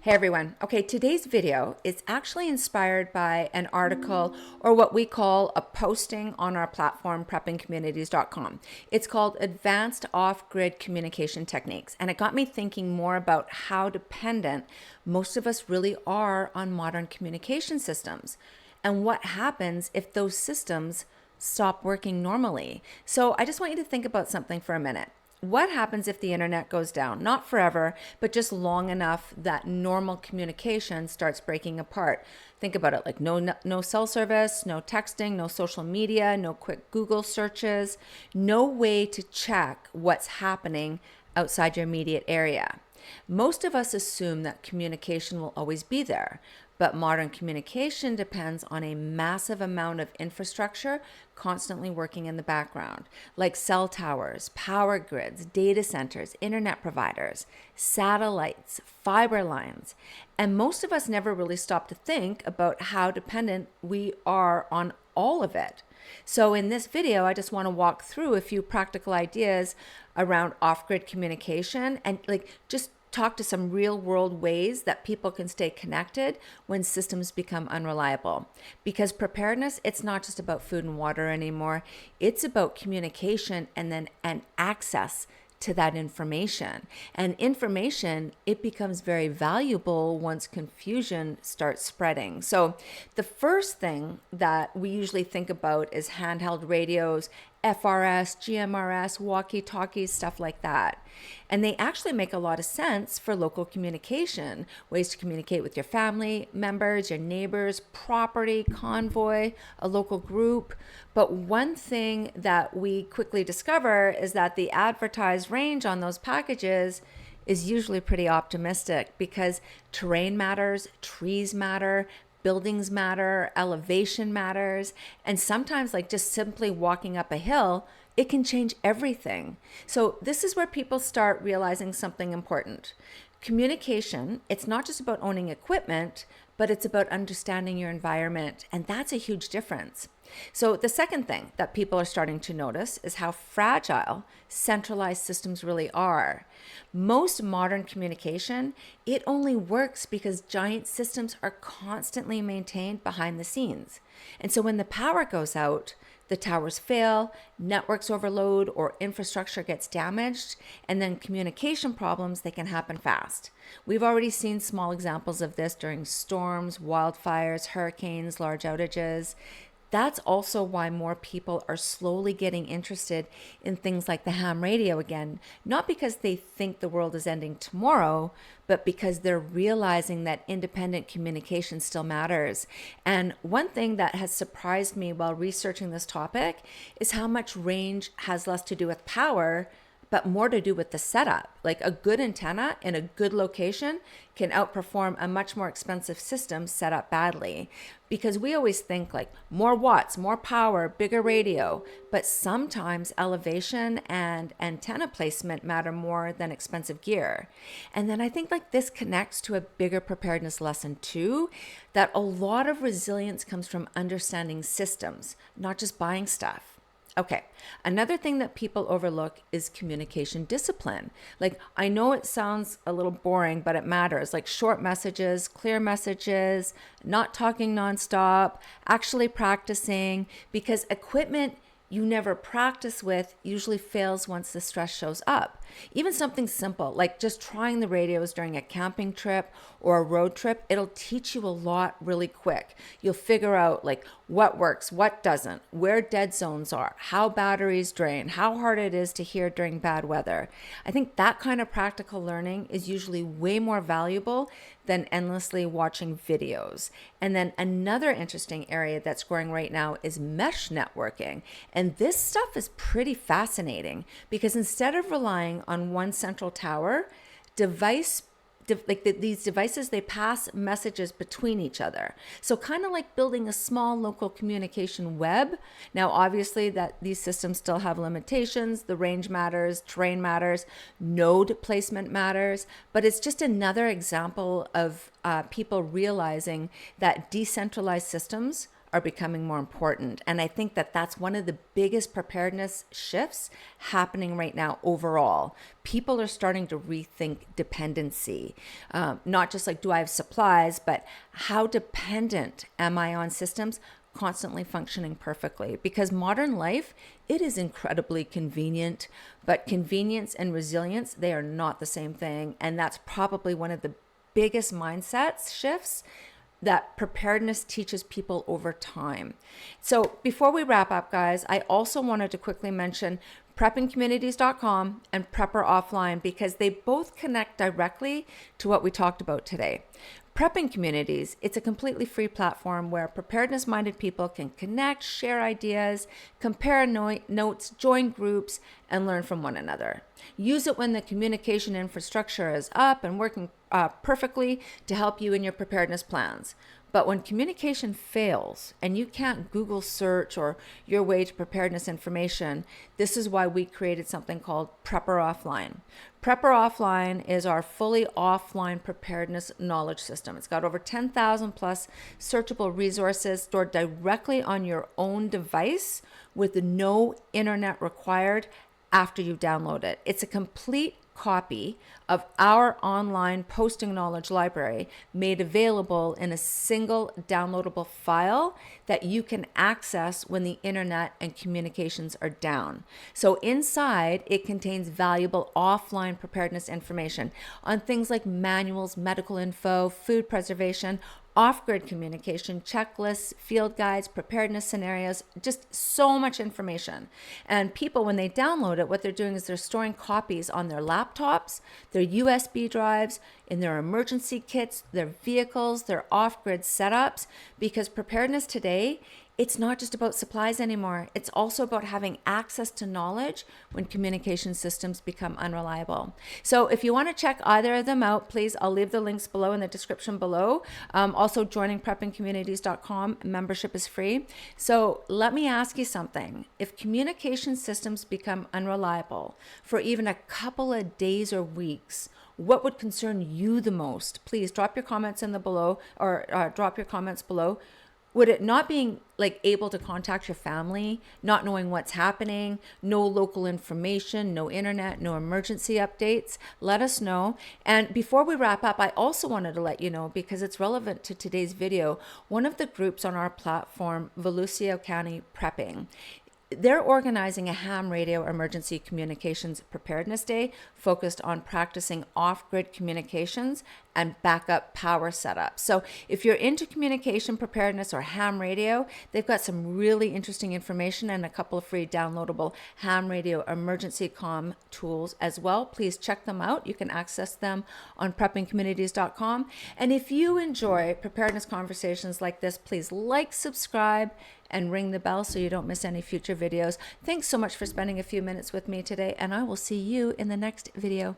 Hey everyone. Okay, today's video is actually inspired by an article or what we call a posting on our platform, preppingcommunities.com. It's called Advanced Off-Grid Communication Techniques. And it got me thinking more about how dependent most of us really are on modern communication systems and what happens if those systems stop working normally. So I just want you to think about something for a minute. What happens if the internet goes down? Not forever, but just long enough that normal communication starts breaking apart. Think about it, like no cell service, no texting, no social media, no quick Google searches, no way to check what's happening outside your immediate area. Most of us assume that communication will always be there, but modern communication depends on a massive amount of infrastructure constantly working in the background, like cell towers, power grids, data centers, internet providers, satellites, fiber lines. And most of us never really stop to think about how dependent we are on all of it. So in this video, I just want to walk through a few practical ideas around off-grid communication and just talk to some real world ways that people can stay connected when systems become unreliable. Because preparedness, it's not just about food and water anymore. It's about communication and access to that information. And information, it becomes very valuable once confusion starts spreading. So the first thing that we usually think about is handheld radios, FRS, GMRS, walkie-talkies, stuff like that. And they actually make a lot of sense for local communication, ways to communicate with your family members, your neighbors, property, convoy, a local group. But one thing that we quickly discover is that the advertised range on those packages is usually pretty optimistic because terrain matters, trees matter, buildings matter, elevation matters, and sometimes just simply walking up a hill, it can change everything. So this is where people start realizing something important. Communication, it's not just about owning equipment, but it's about understanding your environment, and that's a huge difference. So the second thing that people are starting to notice is how fragile centralized systems really are. Most modern communication, it only works because giant systems are constantly maintained behind the scenes. And so when the power goes out, the towers fail, networks overload, or infrastructure gets damaged, and then communication problems, they can happen fast. We've already seen small examples of this during storms, wildfires, hurricanes, large outages. That's also why more people are slowly getting interested in things like the ham radio again, not because they think the world is ending tomorrow, but because they're realizing that independent communication still matters. And one thing that has surprised me while researching this topic is how much range has less to do with power, but more to do with the setup. Like a good antenna in a good location can outperform a much more expensive system set up badly. Because we always think more watts, more power, bigger radio, but sometimes elevation and antenna placement matter more than expensive gear. And then I think this connects to a bigger preparedness lesson too, that a lot of resilience comes from understanding systems, not just buying stuff. Okay, another thing that people overlook is communication discipline. I know it sounds a little boring, but it matters. Short messages, clear messages, not talking nonstop, actually practicing, because equipment you never practice with usually fails once the stress shows up. Even something simple like just trying the radios during a camping trip or a road trip, it'll teach you a lot really quick. You'll figure out what works, what doesn't, where dead zones are, how batteries drain, how hard it is to hear during bad weather. I think that kind of practical learning is usually way more valuable than endlessly watching videos. And then another interesting area that's growing right now is mesh networking. And this stuff is pretty fascinating because instead of relying on one central tower, these devices, they pass messages between each other. So kind of like building a small local communication web. Now, obviously that these systems still have limitations. The range matters, terrain matters, node placement matters, but it's just another example of people realizing that decentralized systems are becoming more important. And I think that that's one of the biggest preparedness shifts happening right now overall. People are starting to rethink dependency, not just like, do I have supplies, but how dependent am I on systems constantly functioning perfectly? Because modern life, it is incredibly convenient, but convenience and resilience, they are not the same thing. And that's probably one of the biggest mindset shifts that preparedness teaches people over time. So before we wrap up, guys, I also wanted to quickly mention preppingcommunities.com and Prepper Offline, because they both connect directly to what we talked about today. Prepping Communities, it's a completely free platform where preparedness-minded people can connect, share ideas, compare notes, join groups, and learn from one another. Use it when the communication infrastructure is up and working perfectly to help you in your preparedness plans. But when communication fails and you can't Google search or your way to preparedness information, this is why we created something called Prepper Offline. Prepper Offline is our fully offline preparedness knowledge system. It's got over 10,000 plus searchable resources stored directly on your own device with no internet required after you download it. It's a complete copy of our online posting knowledge library made available in a single downloadable file that you can access when the internet and communications are down. So inside, it contains valuable offline preparedness information on things like manuals, medical info, food preservation, off-grid communication, checklists, field guides, preparedness scenarios, just so much information. And people, when they download it, what they're doing is they're storing copies on their laptops, their USB drives, in their emergency kits, their vehicles, their off-grid setups, because preparedness today, it's not just about supplies anymore. It's also about having access to knowledge when communication systems become unreliable. So if you want to check either of them out, please, I'll leave the links below in the description below. Also joining preppingcommunities.com, membership is free. So let me ask you something. If communication systems become unreliable for even a couple of days or weeks, what would concern you the most? Please drop your comments in the below, or drop your comments below. Would it not being like able to contact your family, not knowing what's happening, no local information, no internet, no emergency updates? Let us know. And before we wrap up, I also wanted to let you know, because it's relevant to today's video, one of the groups on our platform, Volusia County Prepping, they're organizing a ham radio emergency communications preparedness day focused on practicing off-grid communications and backup power setup. So if you're into communication preparedness or ham radio, they've got some really interesting information and a couple of free downloadable ham radio emergency comm tools as well. Please check them out. You can access them on preppingcommunities.com. And if you enjoy preparedness conversations like this, please like, subscribe, and ring the bell so you don't miss any future videos. Thanks so much for spending a few minutes with me today, and I will see you in the next video.